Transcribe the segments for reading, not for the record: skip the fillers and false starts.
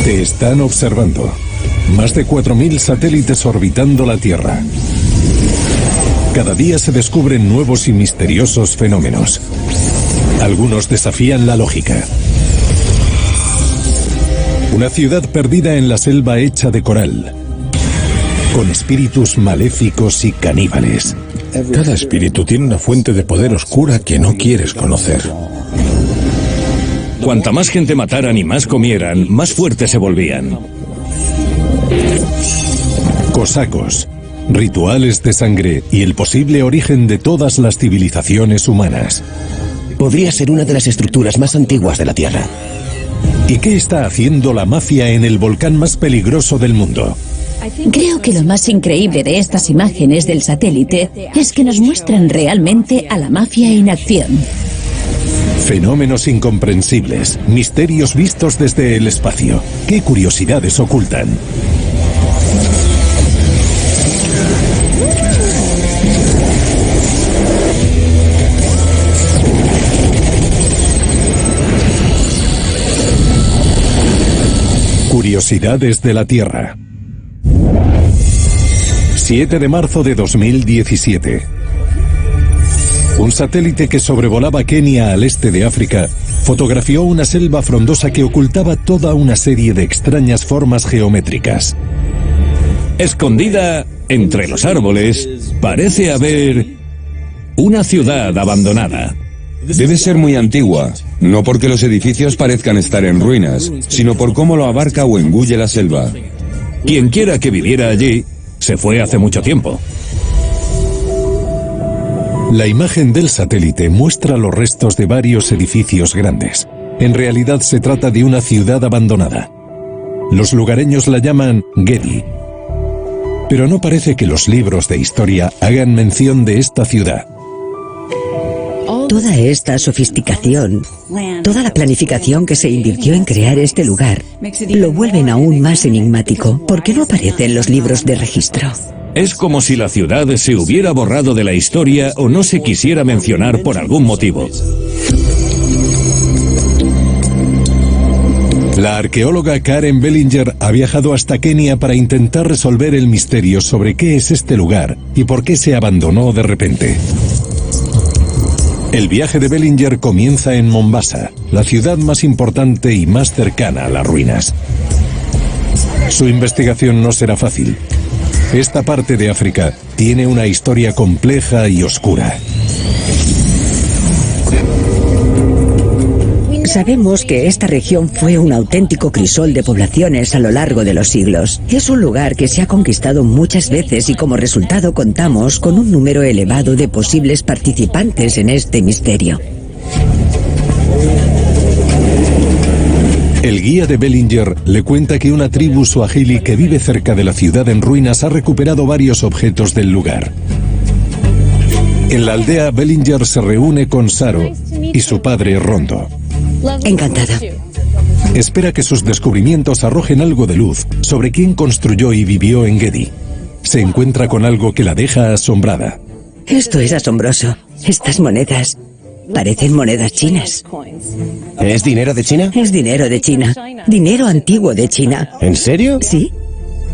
Te están observando. Más de 4.000 satélites orbitando la Tierra. Cada día se descubren nuevos y misteriosos fenómenos. Algunos desafían la lógica. Una ciudad perdida en la selva hecha de coral, con espíritus maléficos y caníbales. Cada espíritu tiene una fuente de poder oscura que no quieres conocer. Cuanta más gente mataran y más comieran, más fuertes se volvían. Cosacos, rituales de sangre y el posible origen de todas las civilizaciones humanas. Podría ser una de las estructuras más antiguas de la Tierra. ¿Y qué está haciendo la mafia en el volcán más peligroso del mundo? Creo que lo más increíble de estas imágenes del satélite es que nos muestran realmente a la mafia en acción. Fenómenos incomprensibles, misterios vistos desde el espacio. ¿Qué curiosidades ocultan? Curiosidades de la Tierra. 7 de marzo de 2017. Un satélite que sobrevolaba Kenia al este de África fotografió una selva frondosa que ocultaba toda una serie de extrañas formas geométricas. Escondida entre los árboles, parece haber una ciudad abandonada. Debe ser muy antigua, no porque los edificios parezcan estar en ruinas, sino por cómo lo abarca o engulle la selva. Quien quiera que viviera allí, se fue hace mucho tiempo. La imagen del satélite muestra los restos de varios edificios grandes. En realidad se trata de una ciudad abandonada. Los lugareños la llaman Gedi. Pero no parece que los libros de historia hagan mención de esta ciudad. Toda esta sofisticación, toda la planificación que se invirtió en crear este lugar, lo vuelven aún más enigmático, porque no aparece en los libros de registro. Es como si la ciudad se hubiera borrado de la historia o no se quisiera mencionar por algún motivo. La arqueóloga Karen Bellinger ha viajado hasta Kenia para intentar resolver el misterio sobre qué es este lugar y por qué se abandonó de repente. El viaje de Bellinger comienza en Mombasa, la ciudad más importante y más cercana a las ruinas. Su investigación no será fácil. Esta parte de África tiene una historia compleja y oscura. Sabemos que esta región fue un auténtico crisol de poblaciones a lo largo de los siglos. Es un lugar que se ha conquistado muchas veces y como resultado contamos con un número elevado de posibles participantes en este misterio. El guía de Bellinger le cuenta que una tribu suajili que vive cerca de la ciudad en ruinas ha recuperado varios objetos del lugar. En la aldea, Bellinger se reúne con Saro y su padre Rondo. Encantada. Espera que sus descubrimientos arrojen algo de luz sobre quién construyó y vivió en Gedi. Se encuentra con algo que la deja asombrada. Esto es asombroso. Estas monedas parecen monedas chinas. ¿Es dinero de China? Es dinero de China. Dinero antiguo de China. ¿En serio? Sí.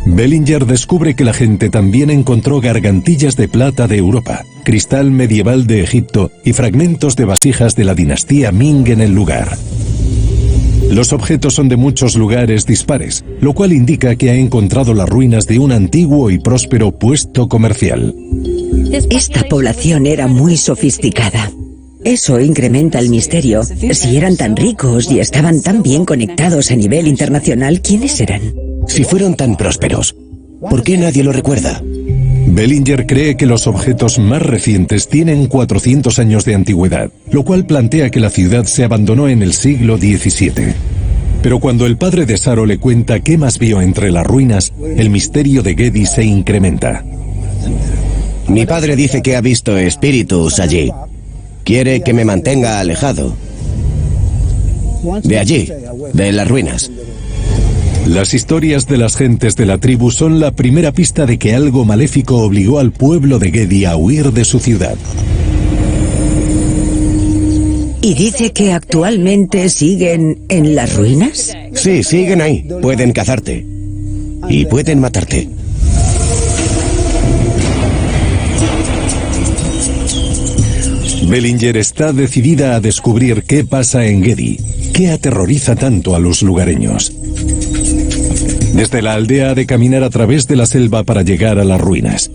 Bellinger descubre que la gente también encontró gargantillas de plata de Europa, cristal medieval de Egipto y fragmentos de vasijas de la dinastía Ming en el lugar. Los objetos son de muchos lugares dispares, lo cual indica que ha encontrado las ruinas de un antiguo y próspero puesto comercial. Esta población era muy sofisticada. Eso incrementa el misterio. Si eran tan ricos y estaban tan bien conectados a nivel internacional, ¿quiénes eran? Si fueron tan prósperos, ¿por qué nadie lo recuerda? Bellinger cree que los objetos más recientes tienen 400 años de antigüedad, lo cual plantea que la ciudad se abandonó en el siglo XVII. Pero cuando el padre de Saro le cuenta qué más vio entre las ruinas, el misterio de Gedi se incrementa. Mi padre dice que ha visto espíritus allí. Quiere que me mantenga alejado. De allí, de las ruinas. Las historias de las gentes de la tribu son la primera pista de que algo maléfico obligó al pueblo de Gedi a huir de su ciudad. ¿Y dice que actualmente siguen en las ruinas? Sí, siguen ahí. Pueden cazarte. Y pueden matarte. Bellinger está decidida a descubrir qué pasa en Gedi, qué aterroriza tanto a los lugareños. Desde la aldea ha de caminar a través de la selva para llegar a las ruinas.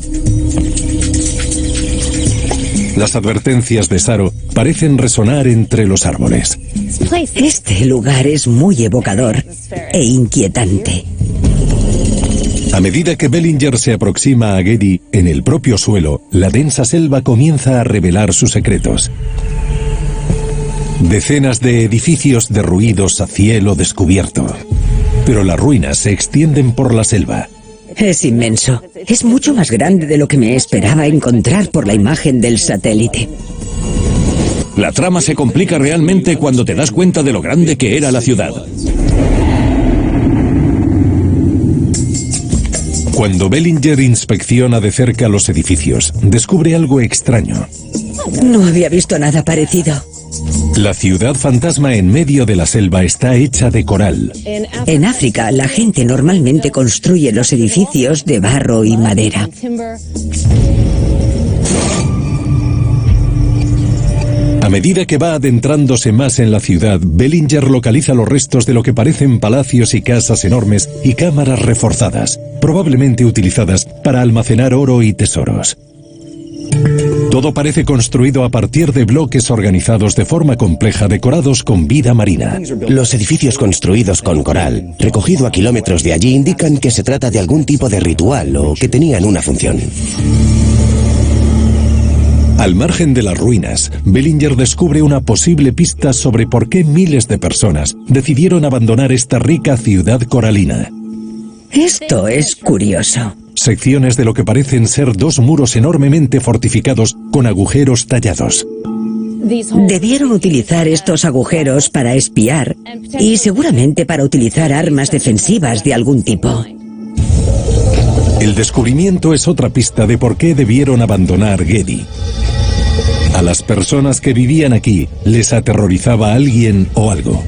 Las advertencias de Saro parecen resonar entre los árboles. Este lugar es muy evocador e inquietante. A medida que Bellinger se aproxima a Gedi, en el propio suelo, la densa selva comienza a revelar sus secretos. Decenas de edificios derruidos a cielo descubierto. Pero las ruinas se extienden por la selva. Es inmenso. Es mucho más grande de lo que me esperaba encontrar por la imagen del satélite. La trama se complica realmente cuando te das cuenta de lo grande que era la ciudad. Cuando Bellinger inspecciona de cerca los edificios, descubre algo extraño. No había visto nada parecido. La ciudad fantasma en medio de la selva está hecha de coral. En África, la gente normalmente construye los edificios de barro y madera. A medida que va adentrándose más en la ciudad, Bellinger localiza los restos de lo que parecen palacios y casas enormes y cámaras reforzadas, probablemente utilizadas para almacenar oro y tesoros. Todo parece construido a partir de bloques organizados de forma compleja decorados con vida marina. Los edificios construidos con coral, recogido a kilómetros de allí, indican que se trata de algún tipo de ritual o que tenían una función. Al margen de las ruinas, Bellinger descubre una posible pista sobre por qué miles de personas decidieron abandonar esta rica ciudad coralina. Esto es curioso. Secciones de lo que parecen ser dos muros enormemente fortificados con agujeros tallados. Debieron utilizar estos agujeros para espiar y seguramente para utilizar armas defensivas de algún tipo. El descubrimiento es otra pista de por qué debieron abandonar Gedi. A las personas que vivían aquí les aterrorizaba alguien o algo.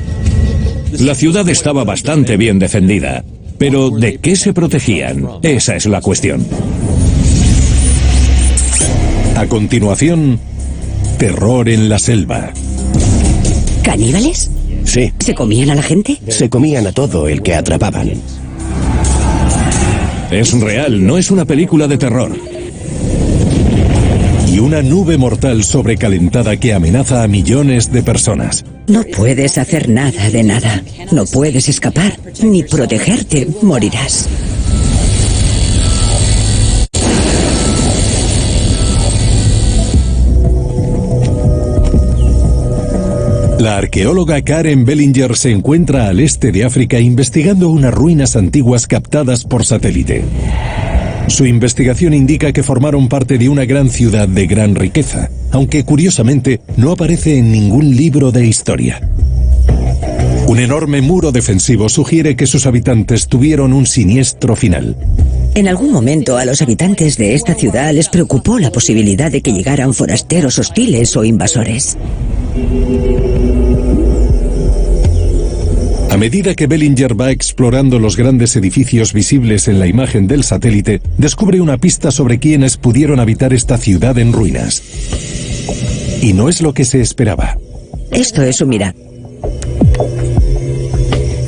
La ciudad estaba bastante bien defendida. Pero ¿de qué se protegían? Esa es la cuestión. A continuación, terror en la selva. ¿Caníbales? Sí, ¿Se comían a la gente? se comían a todo el que atrapaban. Es real, no es una película de terror. Y una nube mortal sobrecalentada que amenaza a millones de personas. No puedes hacer nada de nada. No puedes escapar, ni protegerte. Morirás. La arqueóloga Karen Bellinger se encuentra al este de África investigando unas ruinas antiguas captadas por satélite. Su investigación indica que formaron parte de una gran ciudad de gran riqueza, aunque curiosamente no aparece en ningún libro de historia. Un enorme muro defensivo sugiere que sus habitantes tuvieron un siniestro final. En algún momento a los habitantes de esta ciudad les preocupó la posibilidad de que llegaran forasteros hostiles o invasores. A medida que Bellinger va explorando los grandes edificios visibles en la imagen del satélite, descubre una pista sobre quiénes pudieron habitar esta ciudad en ruinas. Y no es lo que se esperaba. Esto es un mihrab.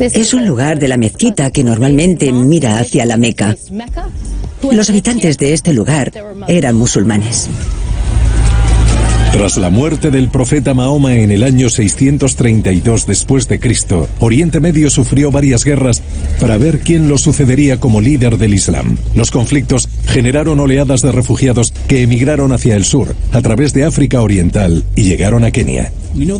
Es un lugar de la mezquita que normalmente mira hacia la Meca. Los habitantes de este lugar eran musulmanes. Tras la muerte del profeta Mahoma en el año 632 después de Cristo, Oriente Medio sufrió varias guerras para ver quién lo sucedería como líder del Islam. Los conflictos generaron oleadas de refugiados que emigraron hacia el sur, a través de África Oriental, y llegaron a Kenia.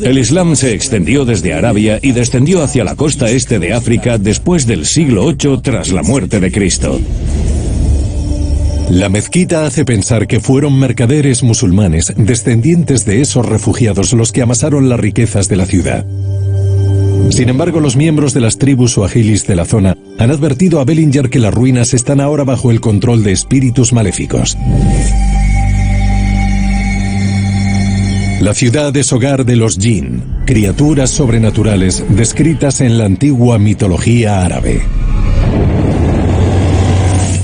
El Islam se extendió desde Arabia y descendió hacia la costa este de África después del siglo VIII tras la muerte de Cristo. La mezquita hace pensar que fueron mercaderes musulmanes, descendientes de esos refugiados, los que amasaron las riquezas de la ciudad. Sin embargo, los miembros de las tribus suahilis de la zona han advertido a Bellinger que las ruinas están ahora bajo el control de espíritus maléficos. La ciudad es hogar de los jinn, criaturas sobrenaturales descritas en la antigua mitología árabe.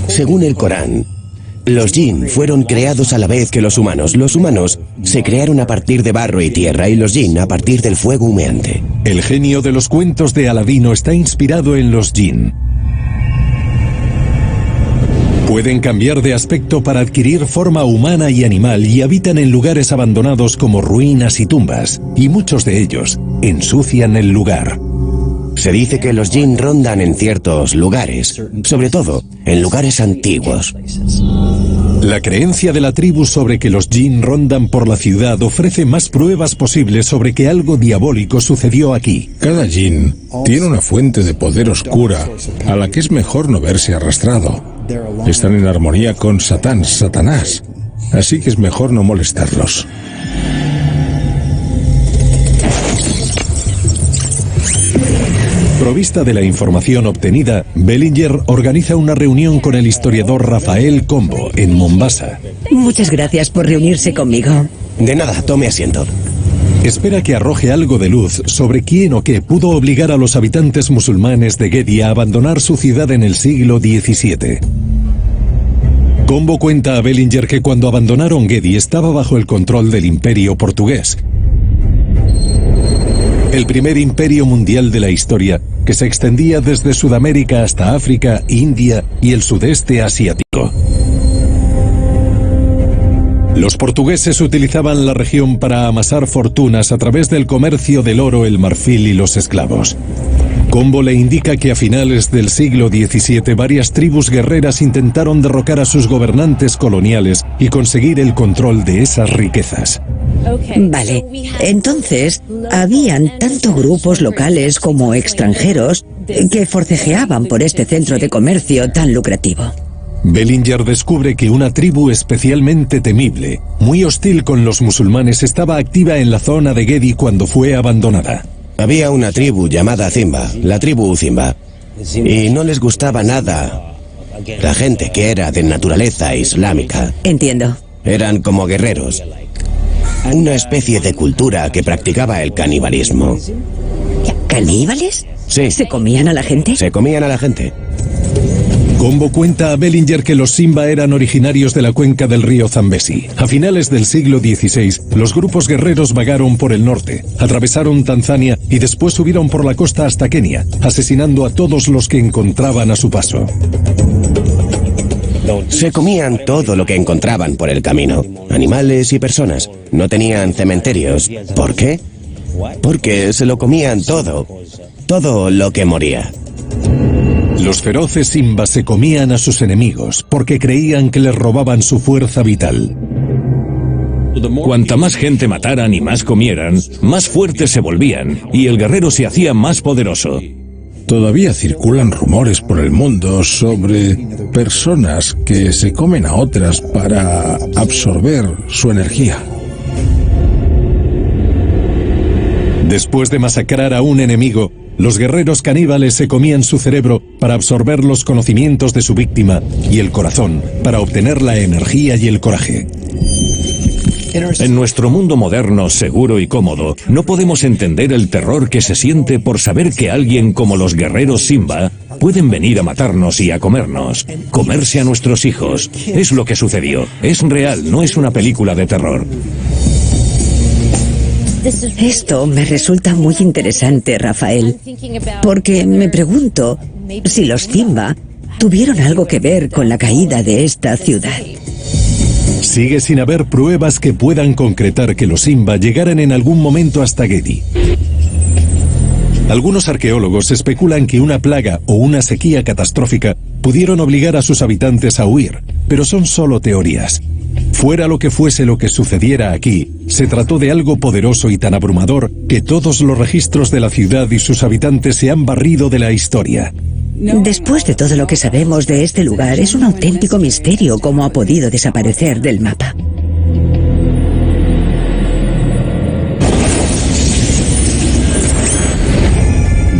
Según el Corán, los jinn fueron creados a la vez que los humanos. Los humanos se crearon a partir de barro y tierra y los jinn a partir del fuego humeante. El genio de los cuentos de Aladino está inspirado en los jinn. Pueden cambiar de aspecto para adquirir forma humana y animal y habitan en lugares abandonados como ruinas y tumbas, y muchos de ellos ensucian el lugar. Se dice que los jinn rondan en ciertos lugares, sobre todo en lugares antiguos. La creencia de la tribu sobre que los jinn rondan por la ciudad ofrece más pruebas posibles sobre que algo diabólico sucedió aquí. Cada jinn tiene una fuente de poder oscura a la que es mejor no verse arrastrado. Están en armonía con Satanás, así que es mejor no molestarlos. Provista de la información obtenida, Bellinger organiza una reunión con el historiador Rafael Combo en Mombasa. Muchas gracias por reunirse conmigo. De nada, tome asiento. Espera que arroje algo de luz sobre quién o qué pudo obligar a los habitantes musulmanes de Gedi a abandonar su ciudad en el siglo XVII. Combo cuenta a Bellinger que cuando abandonaron Gedi estaba bajo el control del Imperio portugués. El primer imperio mundial de la historia, que se extendía desde Sudamérica hasta África, India y el sudeste asiático. Los portugueses utilizaban la región para amasar fortunas a través del comercio del oro, el marfil y los esclavos. Combo le indica que a finales del siglo XVII varias tribus guerreras intentaron derrocar a sus gobernantes coloniales y conseguir el control de esas riquezas. Vale, entonces habían tanto grupos locales como extranjeros que forcejeaban por este centro de comercio tan lucrativo. Bellinger descubre que una tribu especialmente temible, muy hostil con los musulmanes, estaba activa en la zona de Gedi cuando fue abandonada. Había una tribu llamada Zimba, la tribu Zimba, y no les gustaba nada la gente que era de naturaleza islámica. Entiendo. Eran como guerreros, una especie de cultura que practicaba el canibalismo. ¿Caníbales? Sí. ¿Se comían a la gente? Se comían a la gente. Combo cuenta a Bellinger que los Simba eran originarios de la cuenca del río Zambezi. A finales del siglo XVI, los grupos guerreros vagaron por el norte, atravesaron Tanzania y después subieron por la costa hasta Kenia, asesinando a todos los que encontraban a su paso. Se comían todo lo que encontraban por el camino, animales y personas. No tenían cementerios. ¿Por qué? Porque se lo comían todo lo que moría. Los feroces Simba se comían a sus enemigos porque creían que les robaban su fuerza vital. Cuanta más gente mataran y más comieran, más fuertes se volvían, y el guerrero se hacía más poderoso. Todavía circulan rumores por el mundo sobre personas que se comen a otras para absorber su energía. Después de masacrar a un enemigo, los guerreros caníbales se comían su cerebro para absorber los conocimientos de su víctima y el corazón para obtener la energía y el coraje. En nuestro mundo moderno, seguro y cómodo, no podemos entender el terror que se siente por saber que alguien como los guerreros Simba pueden venir a matarnos y a comernos, comerse a nuestros hijos. Es lo que sucedió. Es real, no es una película de terror. Esto me resulta muy interesante, Rafael, porque me pregunto si los Zimba tuvieron algo que ver con la caída de esta ciudad. Sigue sin haber pruebas que puedan concretar que los Simba llegaran en algún momento hasta Gedi. Algunos arqueólogos especulan que una plaga o una sequía catastrófica pudieron obligar a sus habitantes a huir, pero son solo teorías. Fuera lo que fuese lo que sucediera aquí, se trató de algo poderoso y tan abrumador que todos los registros de la ciudad y sus habitantes se han barrido de la historia. Después de todo lo que sabemos de este lugar, es un auténtico misterio cómo ha podido desaparecer del mapa.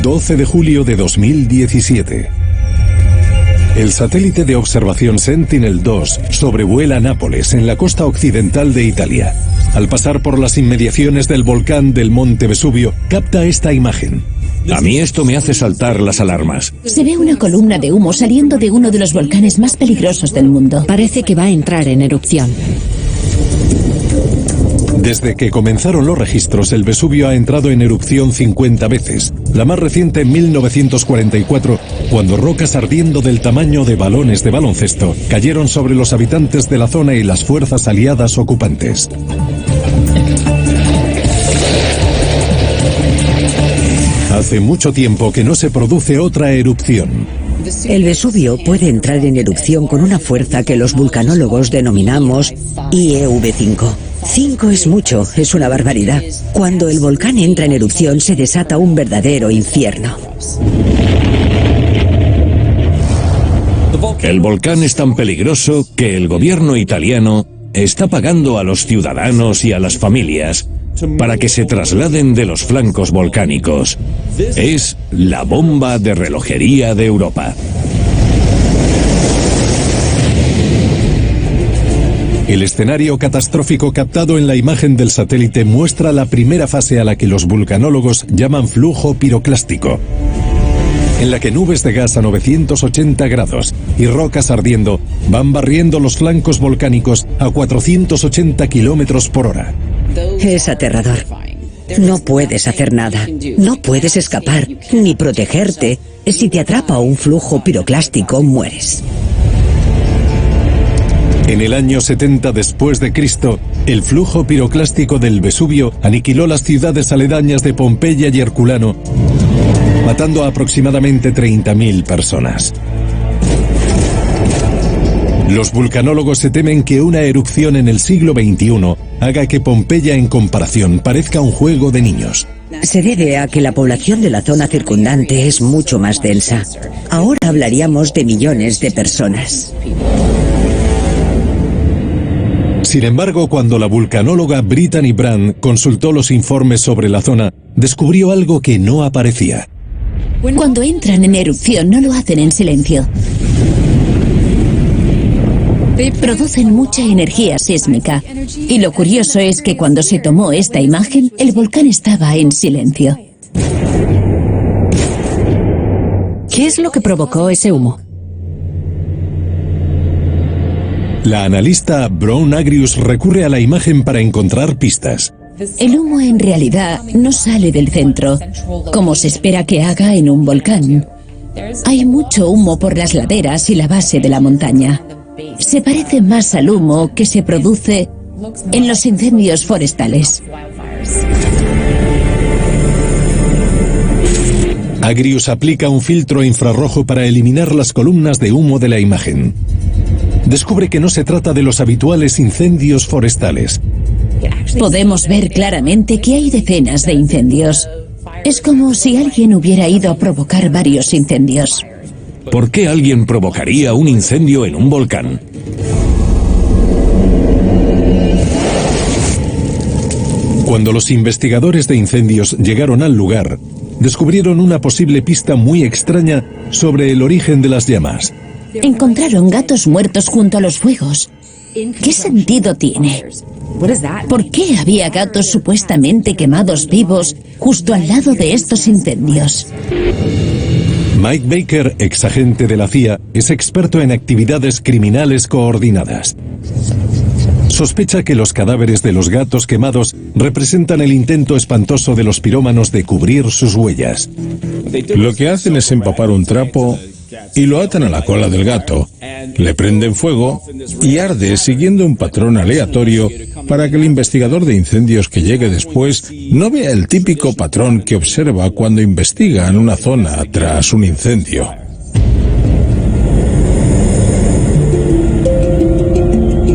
...12 de julio de 2017... El satélite de observación Sentinel-2 sobrevuela Nápoles en la costa occidental de Italia. al pasar por las inmediaciones del volcán del Monte Vesubio, capta esta imagen. A mí esto me hace saltar las alarmas. Se ve una columna de humo saliendo de uno de los volcanes más peligrosos del mundo. Parece que va a entrar en erupción. Desde que comenzaron los registros, el Vesubio ha entrado en erupción 50 veces, la más reciente en 1944, cuando rocas ardiendo del tamaño de balones de baloncesto cayeron sobre los habitantes de la zona y las fuerzas aliadas ocupantes. Hace mucho tiempo que no se produce otra erupción. El Vesubio puede entrar en erupción con una fuerza que los vulcanólogos denominamos IEV5. 5 es mucho, es una barbaridad. Cuando el volcán entra en erupción se desata un verdadero infierno. El volcán es tan peligroso que el gobierno italiano está pagando a los ciudadanos y a las familias para que se trasladen de los flancos volcánicos. Es la bomba de relojería de Europa. El escenario catastrófico captado en la imagen del satélite muestra la primera fase a la que los vulcanólogos llaman flujo piroclástico, en la que nubes de gas a 980 grados y rocas ardiendo van barriendo los flancos volcánicos a 480 kilómetros por hora. Es aterrador. No puedes hacer nada, no puedes escapar, ni protegerte. Si te atrapa un flujo piroclástico, mueres. En el año 70 después de Cristo, el flujo piroclástico del Vesubio aniquiló las ciudades aledañas de Pompeya y Herculano, matando a aproximadamente 30.000 personas. Los vulcanólogos se temen que una erupción en el siglo XXI haga que Pompeya en comparación parezca un juego de niños. Se debe a que la población de la zona circundante es mucho más densa. Ahora hablaríamos de millones de personas. Sin embargo, cuando la vulcanóloga Brittany Brand consultó los informes sobre la zona, descubrió algo que no aparecía. Cuando entran en erupción no lo hacen en silencio. Producen mucha energía sísmica. Y lo curioso es que cuando se tomó esta imagen, el volcán estaba en silencio. ¿Qué es lo que provocó ese humo? La analista Brown Agrius recurre a la imagen para encontrar pistas. El humo en realidad no sale del centro, como se espera que haga en un volcán. Hay mucho humo por las laderas y la base de la montaña. Se parece más al humo que se produce en los incendios forestales. Agrius aplica un filtro infrarrojo para eliminar las columnas de humo de la imagen. Descubre que no se trata de los habituales incendios forestales. Podemos ver claramente que hay decenas de incendios. Es como si alguien hubiera ido a provocar varios incendios. ¿Por qué alguien provocaría un incendio en un volcán? Cuando los investigadores de incendios llegaron al lugar, descubrieron una posible pista muy extraña sobre el origen de las llamas. Encontraron gatos muertos junto a los fuegos. ¿Qué sentido tiene? ¿Por qué había gatos supuestamente quemados vivos justo al lado de estos incendios? Mike Baker, exagente de la CIA, es experto en actividades criminales coordinadas. Sospecha que los cadáveres de los gatos quemados representan el intento espantoso de los pirómanos de cubrir sus huellas. Lo que hacen es empapar un trapo y lo atan a la cola del gato, le prenden fuego y arde siguiendo un patrón aleatorio para que el investigador de incendios que llegue después no vea el típico patrón que observa cuando investiga en una zona tras un incendio.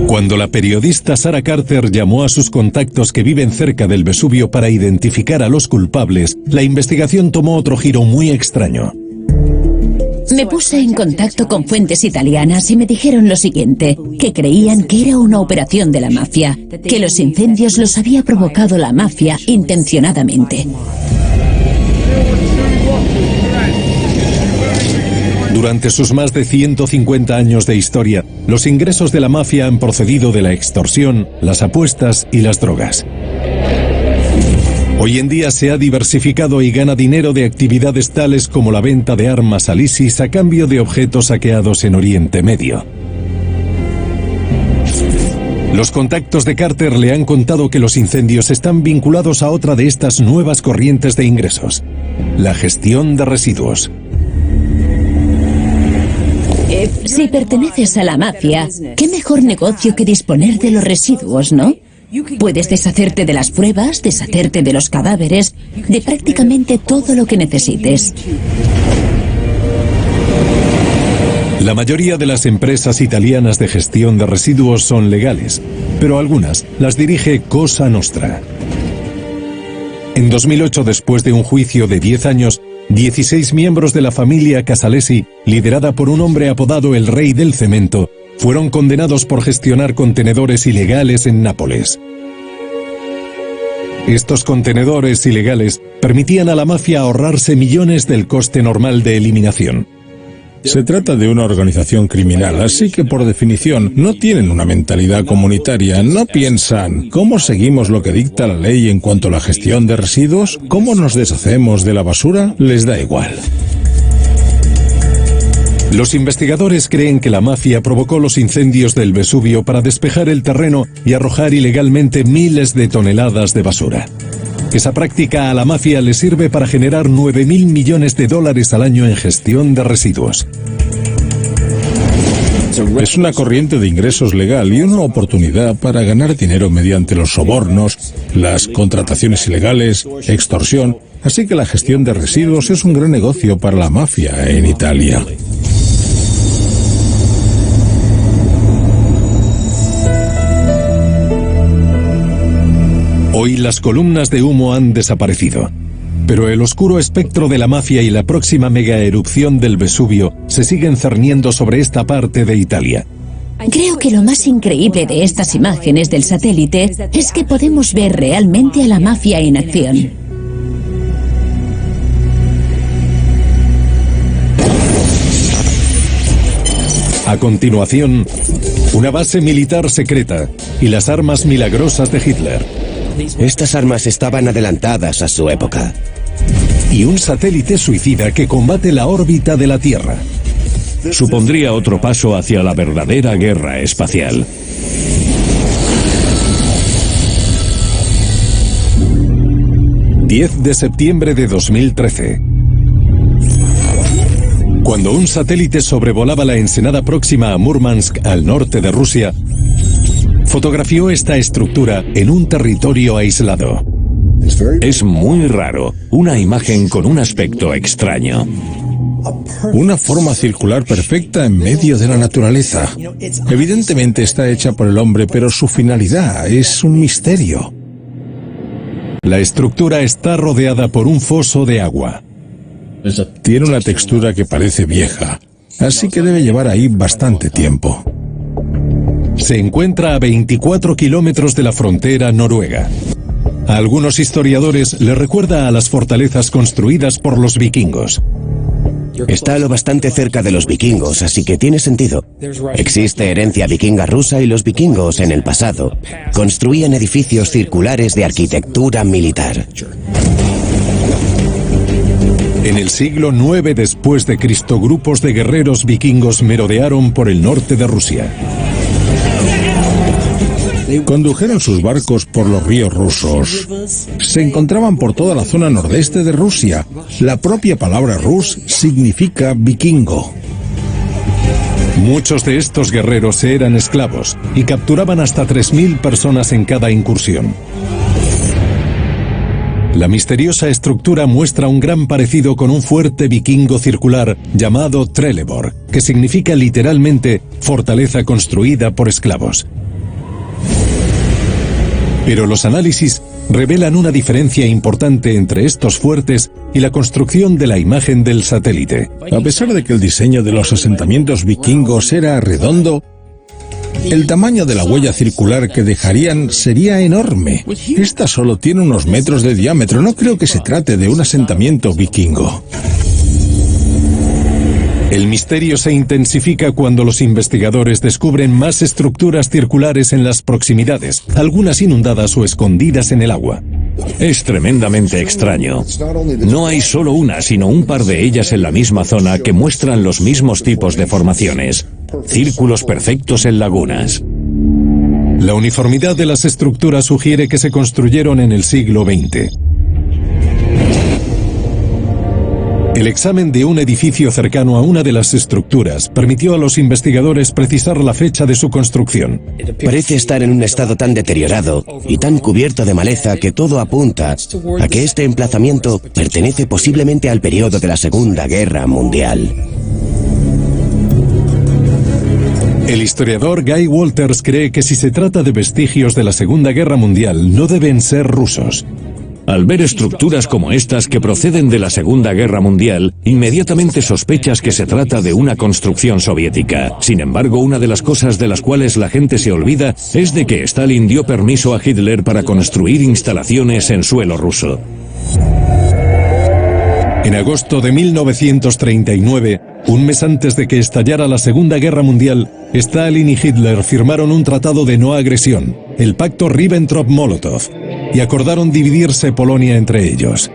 Cuando la periodista Sarah Carter llamó a sus contactos que viven cerca del Vesubio para identificar a los culpables, la investigación tomó otro giro muy extraño. Me puse en contacto con fuentes italianas y me dijeron lo siguiente, que creían que era una operación de la mafia, que los incendios los había provocado la mafia intencionadamente. Durante sus más de 150 años de historia, los ingresos de la mafia han procedido de la extorsión, las apuestas y las drogas. Hoy en día se ha diversificado y gana dinero de actividades tales como la venta de armas al ISIS a cambio de objetos saqueados en Oriente Medio. Los contactos de Carter le han contado que los incendios están vinculados a otra de estas nuevas corrientes de ingresos: la gestión de residuos. Si perteneces a la mafia, ¿qué mejor negocio que disponer de los residuos, no? Puedes deshacerte de las pruebas, deshacerte de los cadáveres, de prácticamente todo lo que necesites. La mayoría de las empresas italianas de gestión de residuos son legales, pero algunas las dirige Cosa Nostra. En 2008, después de un juicio de 10 años, 16 miembros de la familia Casalesi, liderada por un hombre apodado el Rey del Cemento, fueron condenados por gestionar contenedores ilegales en Nápoles. Estos contenedores ilegales permitían a la mafia ahorrarse millones del coste normal de eliminación. Se trata de una organización criminal, así que por definición no tienen una mentalidad comunitaria, no piensan ¿cómo seguimos lo que dicta la ley en cuanto a la gestión de residuos? ¿Cómo nos deshacemos de la basura? Les da igual. Los investigadores creen que la mafia provocó los incendios del Vesubio para despejar el terreno y arrojar ilegalmente miles de toneladas de basura. Esa práctica a la mafia le sirve para generar 9.000 millones de dólares al año en gestión de residuos. Es una corriente de ingresos legal y una oportunidad para ganar dinero mediante los sobornos, las contrataciones ilegales, extorsión. Así que la gestión de residuos es un gran negocio para la mafia en Italia. Hoy las columnas de humo han desaparecido, pero el oscuro espectro de la mafia y la próxima megaerupción del Vesubio se siguen cerniendo sobre esta parte de Italia. Creo que lo más increíble de estas imágenes del satélite es que podemos ver realmente a la mafia en acción. A continuación, una base militar secreta y las armas milagrosas de Hitler. Estas armas estaban adelantadas a su época. Y un satélite suicida que combate la órbita de la Tierra. Supondría otro paso hacia la verdadera guerra espacial. ...10 de septiembre de 2013... Cuando un satélite sobrevolaba la ensenada próxima a Murmansk, al norte de Rusia, fotografió esta estructura en un territorio aislado. Es muy raro, una imagen con un aspecto extraño. Una forma circular perfecta en medio de la naturaleza. Evidentemente está hecha por el hombre, pero su finalidad es un misterio. La estructura está rodeada por un foso de agua. Tiene una textura que parece vieja, así que debe llevar ahí bastante tiempo. Se encuentra a 24 kilómetros de la frontera noruega. A algunos historiadores le recuerda a las fortalezas construidas por los vikingos. Está lo bastante cerca de los vikingos, así que tiene sentido. Existe herencia vikinga rusa y los vikingos, en el pasado, construían edificios circulares de arquitectura militar. En el siglo IX después de Cristo, grupos de guerreros vikingos merodearon por el norte de Rusia. Condujeron sus barcos por los ríos rusos. Se encontraban por toda la zona nordeste de Rusia. La propia palabra rus significa vikingo. Muchos de estos guerreros eran esclavos y capturaban hasta 3.000 personas en cada incursión. La misteriosa estructura muestra un gran parecido con un fuerte vikingo circular llamado Trelleborg, que significa literalmente fortaleza construida por esclavos. Pero los análisis revelan una diferencia importante entre estos fuertes y la construcción de la imagen del satélite. A pesar de que el diseño de los asentamientos vikingos era redondo, el tamaño de la huella circular que dejarían sería enorme. Esta solo tiene unos metros de diámetro. No creo que se trate de un asentamiento vikingo. El misterio se intensifica cuando los investigadores descubren más estructuras circulares en las proximidades, algunas inundadas o escondidas en el agua. Es tremendamente extraño. No hay solo una, sino un par de ellas en la misma zona que muestran los mismos tipos de formaciones. Círculos perfectos en lagunas. La uniformidad de las estructuras sugiere que se construyeron en el siglo XX. El examen de un edificio cercano a una de las estructuras permitió a los investigadores precisar la fecha de su construcción. Parece estar en un estado tan deteriorado y tan cubierto de maleza que todo apunta a que este emplazamiento pertenece posiblemente al periodo de la Segunda Guerra Mundial. El historiador Guy Walters cree que si se trata de vestigios de la Segunda Guerra Mundial, no deben ser rusos. Al ver estructuras como estas que proceden de la Segunda Guerra Mundial, inmediatamente sospechas que se trata de una construcción soviética. Sin embargo, una de las cosas de las cuales la gente se olvida es de que Stalin dio permiso a Hitler para construir instalaciones en suelo ruso. En agosto de 1939, un mes antes de que estallara la Segunda Guerra Mundial, Stalin y Hitler firmaron un tratado de no agresión, el pacto Ribbentrop-Molotov, y acordaron dividirse Polonia entre ellos.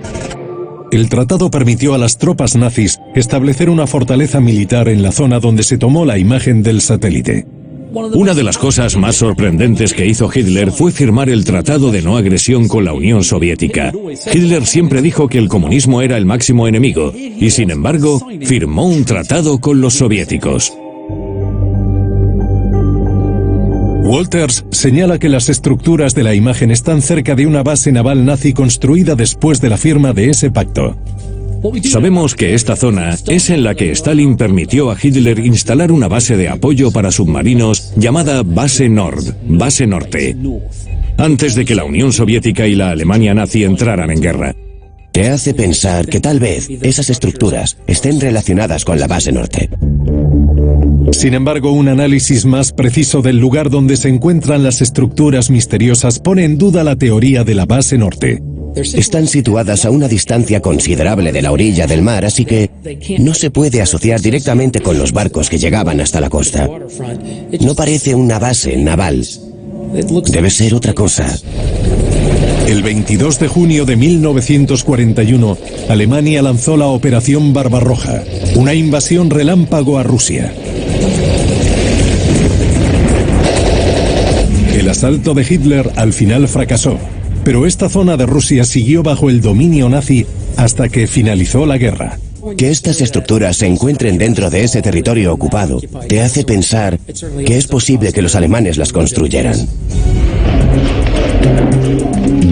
El tratado permitió a las tropas nazis establecer una fortaleza militar en la zona donde se tomó la imagen del satélite. Una de las cosas más sorprendentes que hizo Hitler fue firmar el Tratado de No Agresión con la Unión Soviética. Hitler siempre dijo que el comunismo era el máximo enemigo, y sin embargo, firmó un tratado con los soviéticos. Walters señala que las estructuras de la imagen están cerca de una base naval nazi construida después de la firma de ese pacto. Sabemos que esta zona es en la que Stalin permitió a Hitler instalar una base de apoyo para submarinos llamada Base Nord, Base Norte, antes de que la Unión Soviética y la Alemania nazi entraran en guerra. Te hace pensar que tal vez esas estructuras estén relacionadas con la Base Norte. Sin embargo, un análisis más preciso del lugar donde se encuentran las estructuras misteriosas pone en duda la teoría de la Base Norte. Están situadas a una distancia considerable de la orilla del mar, así que no se puede asociar directamente con los barcos que llegaban hasta la costa. No parece una base naval. Debe ser otra cosa. El 22 de junio de 1941, Alemania lanzó la Operación Barbarroja, una invasión relámpago a Rusia. El asalto de Hitler al final fracasó, pero esta zona de Rusia siguió bajo el dominio nazi hasta que finalizó la guerra. Que estas estructuras se encuentren dentro de ese territorio ocupado te hace pensar que es posible que los alemanes las construyeran.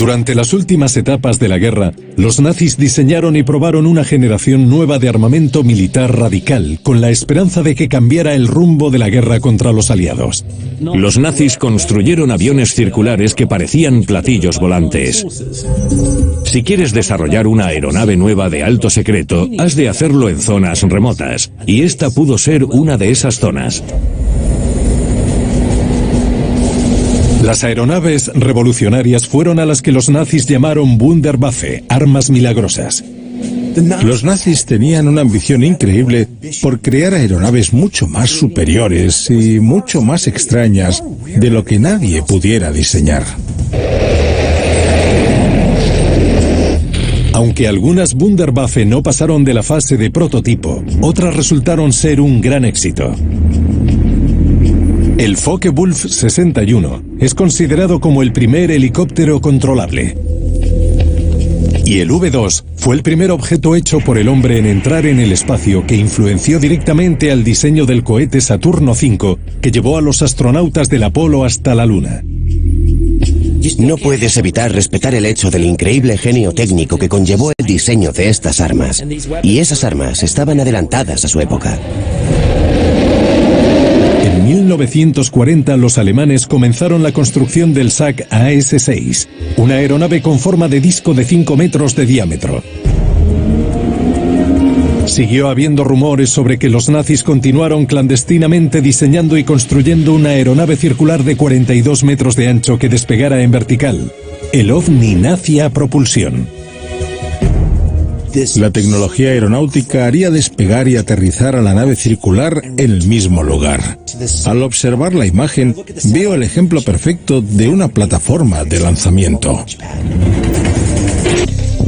Durante las últimas etapas de la guerra, los nazis diseñaron y probaron una generación nueva de armamento militar radical, con la esperanza de que cambiara el rumbo de la guerra contra los aliados. Los nazis construyeron aviones circulares que parecían platillos volantes. Si quieres desarrollar una aeronave nueva de alto secreto, has de hacerlo en zonas remotas, y esta pudo ser una de esas zonas. Las aeronaves revolucionarias fueron a las que los nazis llamaron Wunderwaffe, armas milagrosas. Los nazis tenían una ambición increíble por crear aeronaves mucho más superiores y mucho más extrañas de lo que nadie pudiera diseñar. Aunque algunas Wunderwaffe no pasaron de la fase de prototipo, otras resultaron ser un gran éxito. El Focke-Wulf 61 es considerado como el primer helicóptero controlable. Y el V-2 fue el primer objeto hecho por el hombre en entrar en el espacio que influenció directamente al diseño del cohete Saturno V, que llevó a los astronautas del Apolo hasta la Luna. No puedes evitar respetar el hecho del increíble genio técnico que conllevó el diseño de estas armas. Y esas armas estaban adelantadas a su época. En 1940 los alemanes comenzaron la construcción del SAC AS-6, una aeronave con forma de disco de 5 metros de diámetro. Siguió habiendo rumores sobre que los nazis continuaron clandestinamente diseñando y construyendo una aeronave circular de 42 metros de ancho que despegara en vertical, el OVNI nazi a propulsión. La tecnología aeronáutica haría despegar y aterrizar a la nave circular en el mismo lugar. Al observar la imagen, veo el ejemplo perfecto de una plataforma de lanzamiento.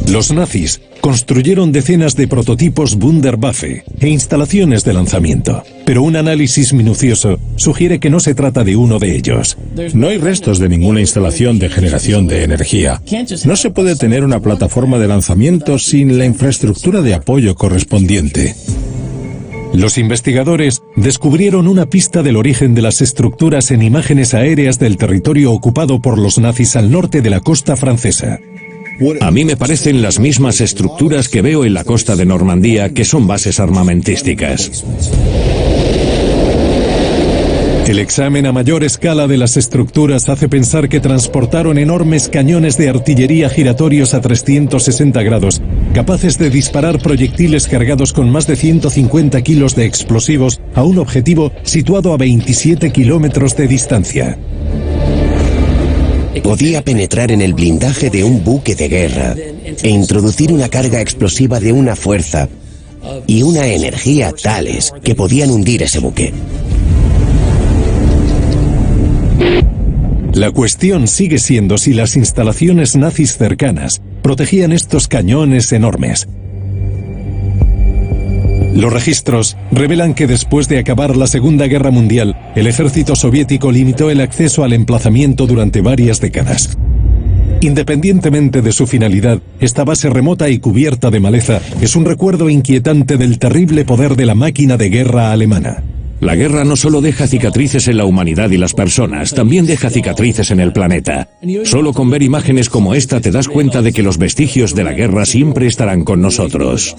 Los nazis construyeron decenas de prototipos Wunderwaffe e instalaciones de lanzamiento, pero un análisis minucioso sugiere que no se trata de uno de ellos. No hay restos de ninguna instalación de generación de energía. No se puede tener una plataforma de lanzamiento sin la infraestructura de apoyo correspondiente. Los investigadores descubrieron una pista del origen de las estructuras en imágenes aéreas del territorio ocupado por los nazis al norte de la costa francesa. A mí me parecen las mismas estructuras que veo en la costa de Normandía, que son bases armamentísticas. El examen a mayor escala de las estructuras hace pensar que transportaron enormes cañones de artillería giratorios a 360 grados, capaces de disparar proyectiles cargados con más de 150 kilos de explosivos a un objetivo situado a 27 kilómetros de distancia. Podía penetrar en el blindaje de un buque de guerra e introducir una carga explosiva de una fuerza y una energía tales que podían hundir ese buque. La cuestión sigue siendo si las instalaciones nazis cercanas protegían estos cañones enormes. Los registros revelan que después de acabar la Segunda Guerra Mundial, el ejército soviético limitó el acceso al emplazamiento durante varias décadas. Independientemente de su finalidad, esta base remota y cubierta de maleza es un recuerdo inquietante del terrible poder de la máquina de guerra alemana. La guerra no solo deja cicatrices en la humanidad y las personas, también deja cicatrices en el planeta. Solo con ver imágenes como esta te das cuenta de que los vestigios de la guerra siempre estarán con nosotros.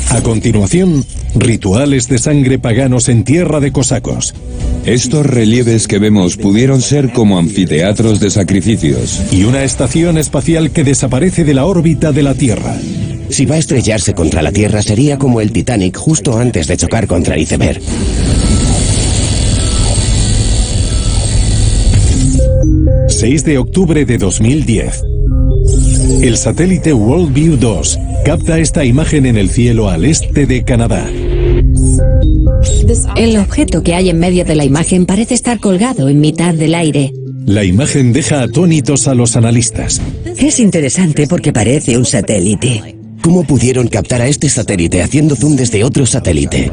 A continuación, rituales de sangre paganos en tierra de cosacos. Estos relieves que vemos pudieron ser como anfiteatros de sacrificios. Y una estación espacial que desaparece de la órbita de la Tierra. Si va a estrellarse contra la Tierra sería como el Titanic justo antes de chocar contra el iceberg. ...6 de octubre de 2010... El satélite WorldView 2 capta esta imagen en el cielo al este de Canadá. El objeto que hay en medio de la imagen parece estar colgado en mitad del aire. La imagen deja atónitos a los analistas. Es interesante porque parece un satélite. ¿Cómo pudieron captar a este satélite haciendo zoom desde otro satélite?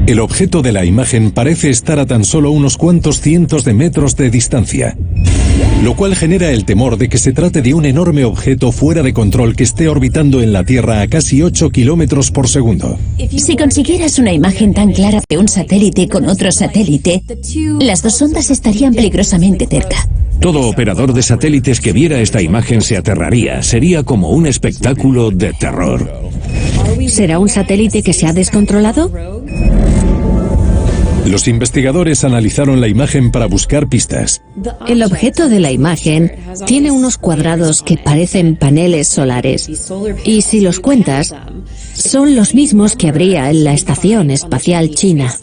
El objeto de la imagen parece estar a tan solo unos cuantos cientos de metros de distancia, lo cual genera el temor de que se trate de un enorme objeto fuera de control que esté orbitando en la Tierra a casi 8 kilómetros por segundo. Si consiguieras una imagen tan clara de un satélite con otro satélite, las dos ondas estarían peligrosamente cerca. Todo operador de satélites que viera esta imagen se aterraría. Sería como un espectáculo de terror. ¿Será un satélite que se ha descontrolado? Los investigadores analizaron la imagen para buscar pistas. El objeto de la imagen tiene unos cuadrados que parecen paneles solares. Y si los cuentas, son los mismos que habría en la Estación Espacial China.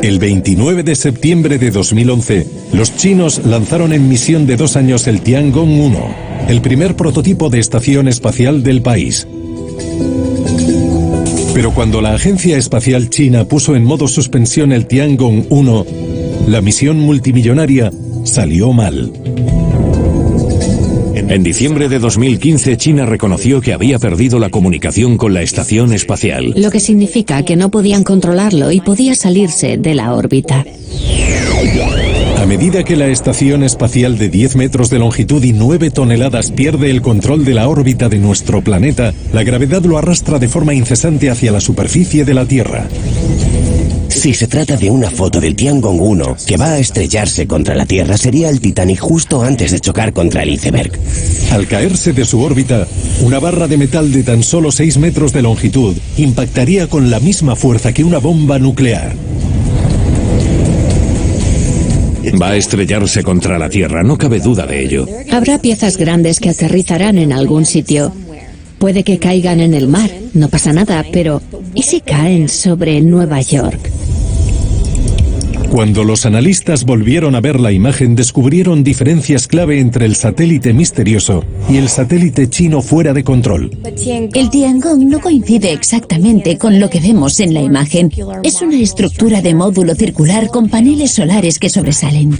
El 29 de septiembre de 2011, los chinos lanzaron en misión de 2 años el Tiangong-1, el primer prototipo de estación espacial del país. Pero cuando la Agencia Espacial China puso en modo suspensión el Tiangong-1, la misión multimillonaria salió mal. En diciembre de 2015, China reconoció que había perdido la comunicación con la estación espacial. Lo que significa que no podían controlarlo y podía salirse de la órbita. A medida que la estación espacial de 10 metros de longitud y 9 toneladas pierde el control de la órbita de nuestro planeta, la gravedad lo arrastra de forma incesante hacia la superficie de la Tierra. Si se trata de una foto del Tiangong-1 que va a estrellarse contra la Tierra, sería el Titanic justo antes de chocar contra el iceberg. Al caerse de su órbita, una barra de metal de tan solo 6 metros de longitud impactaría con la misma fuerza que una bomba nuclear. Va a estrellarse contra la Tierra, no cabe duda de ello. Habrá piezas grandes que aterrizarán en algún sitio. Puede que caigan en el mar, no pasa nada, pero ¿y si caen sobre Nueva York? Cuando los analistas volvieron a ver la imagen, descubrieron diferencias clave entre el satélite misterioso y el satélite chino fuera de control. El Tiangong no coincide exactamente con lo que vemos en la imagen. Es una estructura de módulo circular con paneles solares que sobresalen.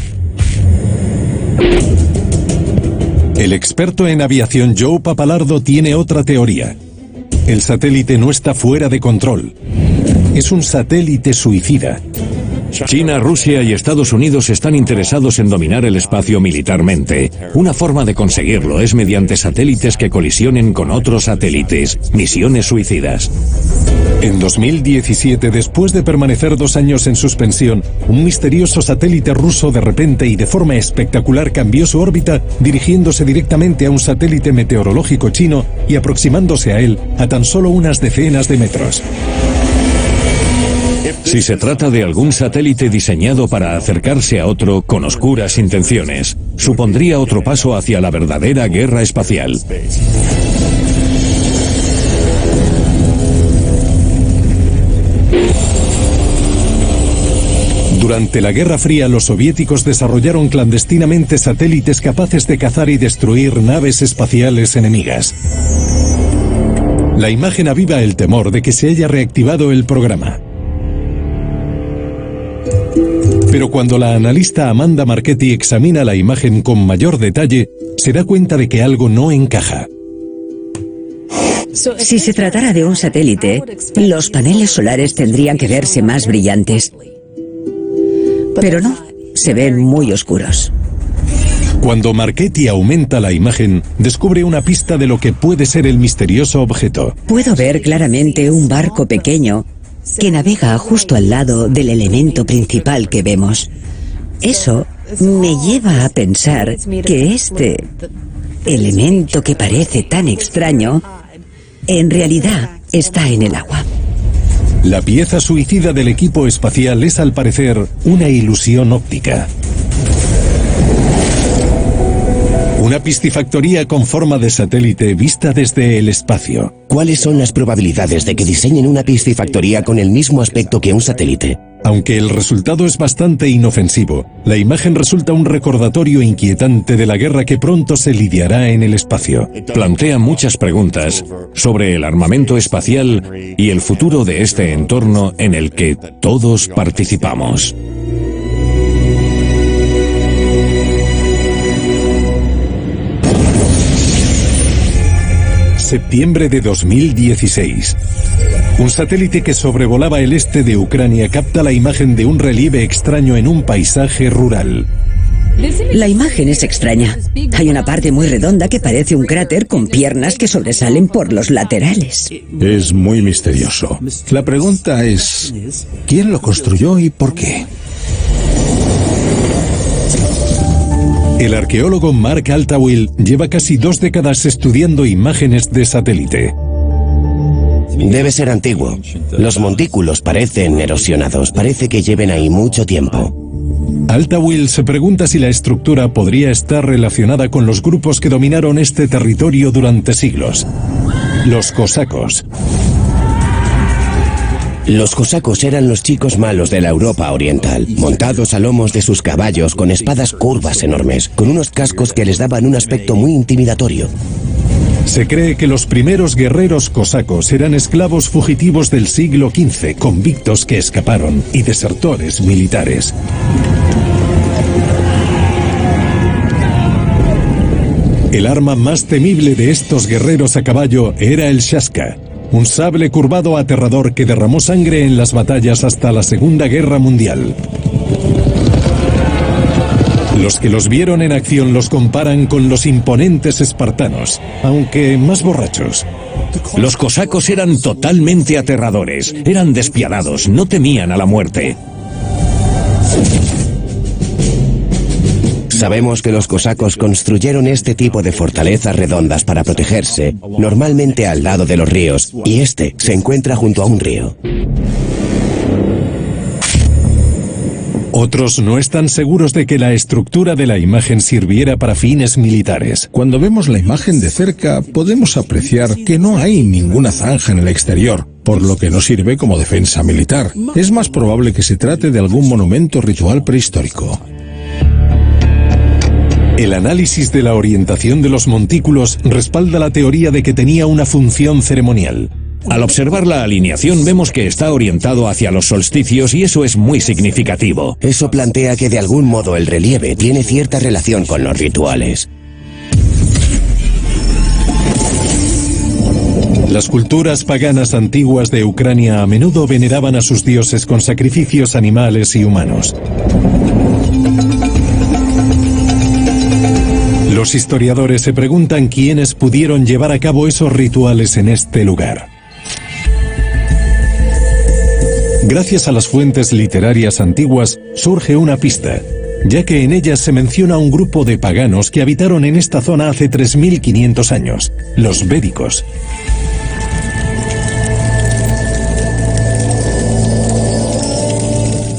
El experto en aviación Joe Papalardo tiene otra teoría. El satélite no está fuera de control. Es un satélite suicida. China, Rusia y Estados Unidos están interesados en dominar el espacio militarmente. Una forma de conseguirlo es mediante satélites que colisionen con otros satélites, misiones suicidas. En 2017, después de permanecer 2 años en suspensión, un misterioso satélite ruso de repente y de forma espectacular cambió su órbita, dirigiéndose directamente a un satélite meteorológico chino y aproximándose a él a tan solo unas decenas de metros. Si se trata de algún satélite diseñado para acercarse a otro con oscuras intenciones, supondría otro paso hacia la verdadera guerra espacial. Durante la Guerra Fría, los soviéticos desarrollaron clandestinamente satélites capaces de cazar y destruir naves espaciales enemigas. La imagen aviva el temor de que se haya reactivado el programa. Pero cuando la analista Amanda Marchetti examina la imagen con mayor detalle, se da cuenta de que algo no encaja. Si se tratara de un satélite, los paneles solares tendrían que verse más brillantes. Pero no, se ven muy oscuros. Cuando Marchetti aumenta la imagen, descubre una pista de lo que puede ser el misterioso objeto. Puedo ver claramente un barco pequeño que navega justo al lado del elemento principal que vemos. Eso me lleva a pensar que este elemento que parece tan extraño, en realidad está en el agua. La pieza suicida del equipo espacial es, al parecer, una ilusión óptica. Una piscifactoría con forma de satélite vista desde el espacio. ¿Cuáles son las probabilidades de que diseñen una piscifactoría con el mismo aspecto que un satélite? Aunque el resultado es bastante inofensivo, la imagen resulta un recordatorio inquietante de la guerra que pronto se lidiará en el espacio. Plantea muchas preguntas sobre el armamento espacial y el futuro de este entorno en el que todos participamos. Septiembre de 2016. Un satélite que sobrevolaba el este de Ucrania capta la imagen de un relieve extraño en un paisaje rural. La imagen es extraña. Hay una parte muy redonda que parece un cráter con piernas que sobresalen por los laterales. Es muy misterioso. La pregunta es, ¿quién lo construyó y por qué? El arqueólogo Mark Altawil lleva casi 2 décadas estudiando imágenes de satélite. Debe ser antiguo. Los montículos parecen erosionados. Parece que lleven ahí mucho tiempo. Altawil se pregunta si la estructura podría estar relacionada con los grupos que dominaron este territorio durante siglos. Los cosacos. Los cosacos eran los chicos malos de la Europa oriental, montados a lomos de sus caballos con espadas curvas enormes, con unos cascos que les daban un aspecto muy intimidatorio. Se cree que los primeros guerreros cosacos eran esclavos fugitivos del siglo XV, convictos que escaparon y desertores militares. El arma más temible de estos guerreros a caballo era el shaska, un sable curvado aterrador que derramó sangre en las batallas hasta la Segunda Guerra Mundial. Los que los vieron en acción los comparan con los imponentes espartanos, aunque más borrachos. Los cosacos eran totalmente aterradores, eran despiadados, no temían a la muerte. Sabemos que los cosacos construyeron este tipo de fortalezas redondas para protegerse, normalmente al lado de los ríos, y este se encuentra junto a un río. Otros no están seguros de que la estructura de la imagen sirviera para fines militares. Cuando vemos la imagen de cerca, podemos apreciar que no hay ninguna zanja en el exterior. por lo que no sirve como defensa militar. Es más probable que se trate de algún monumento ritual prehistórico. El análisis de la orientación de los montículos respalda la teoría de que tenía una función ceremonial. Al observar la alineación vemos que está orientado hacia los solsticios y eso es muy significativo. Eso plantea que de algún modo el relieve tiene cierta relación con los rituales. Las culturas paganas antiguas de Ucrania a menudo veneraban a sus dioses con sacrificios animales y humanos. Los historiadores se preguntan quiénes pudieron llevar a cabo esos rituales en este lugar. Gracias a las fuentes literarias antiguas surge una pista, ya que en ellas se menciona un grupo de paganos que habitaron en esta zona hace 3500 años, los védicos.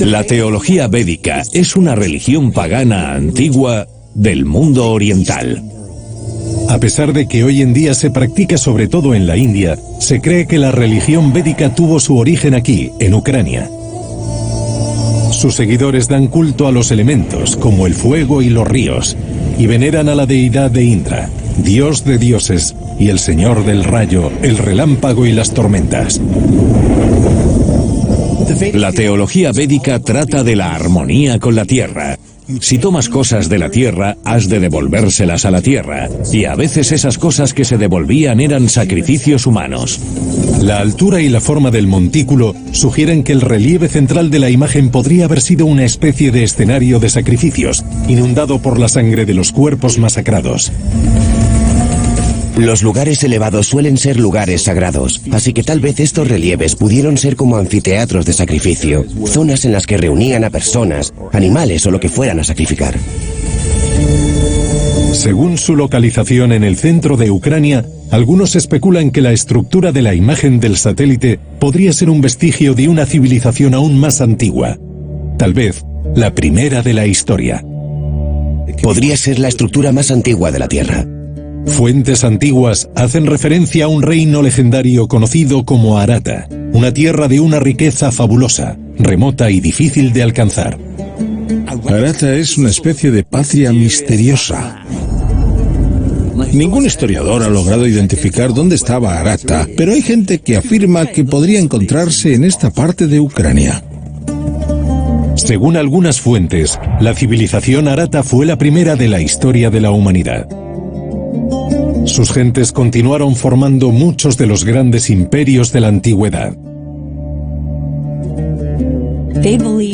La teología védica es una religión pagana antigua del mundo oriental. A pesar de que hoy en día se practica sobre todo en la India, se cree que la religión védica tuvo su origen aquí, en Ucrania. Sus seguidores dan culto a los elementos, como el fuego y los ríos, y veneran a la deidad de Indra, dios de dioses, y el señor del rayo, el relámpago y las tormentas. La teología védica trata de la armonía con la tierra. Si tomas cosas de la tierra, has de devolvérselas a la tierra, y a veces esas cosas que se devolvían eran sacrificios humanos. La altura y la forma del montículo sugieren que el relieve central de la imagen podría haber sido una especie de escenario de sacrificios, inundado por la sangre de los cuerpos masacrados. Los lugares elevados suelen ser lugares sagrados, así que tal vez estos relieves pudieron ser como anfiteatros de sacrificio, zonas en las que reunían a personas, animales o lo que fueran a sacrificar. Según su localización en el centro de Ucrania, algunos especulan que la estructura de la imagen del satélite podría ser un vestigio de una civilización aún más antigua. Tal vez la primera de la historia. Podría ser la estructura más antigua de la Tierra. Fuentes antiguas hacen referencia a un reino legendario conocido como Arata, una tierra de una riqueza fabulosa, remota y difícil de alcanzar. Arata es una especie de patria misteriosa. Ningún historiador ha logrado identificar dónde estaba Arata, pero hay gente que afirma que podría encontrarse en esta parte de Ucrania. Según algunas fuentes, la civilización Arata fue la primera de la historia de la humanidad. Sus gentes continuaron formando muchos de los grandes imperios de la antigüedad.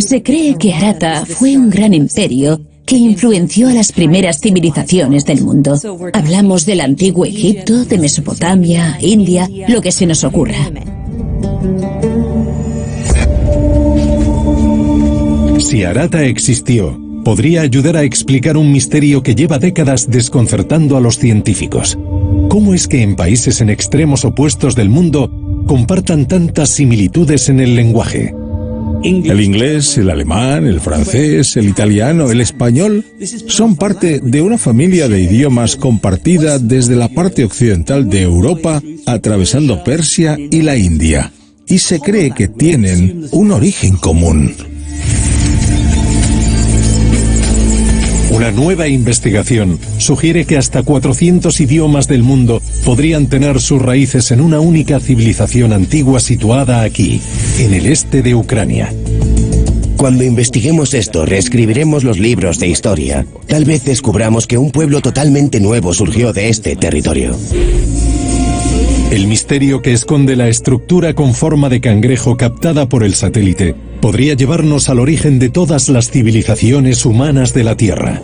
Se cree que Arata fue un gran imperio que influenció a las primeras civilizaciones del mundo. Hablamos del antiguo Egipto, de Mesopotamia, India, lo que se nos ocurra. Si Arata existió, podría ayudar a explicar un misterio que lleva décadas desconcertando a los científicos. ¿Cómo es que en países en extremos opuestos del mundo compartan tantas similitudes en el lenguaje? El inglés, el alemán, el francés, el italiano, el español son parte de una familia de idiomas compartida desde la parte occidental de Europa, atravesando Persia y la India, y se cree que tienen un origen común. Una nueva investigación sugiere que hasta 400 idiomas del mundo podrían tener sus raíces en una única civilización antigua situada aquí, en el este de Ucrania. Cuando investiguemos esto, reescribiremos los libros de historia. Tal vez descubramos que un pueblo totalmente nuevo surgió de este territorio. El misterio que esconde la estructura con forma de cangrejo captada por el satélite podría llevarnos al origen de todas las civilizaciones humanas de la Tierra.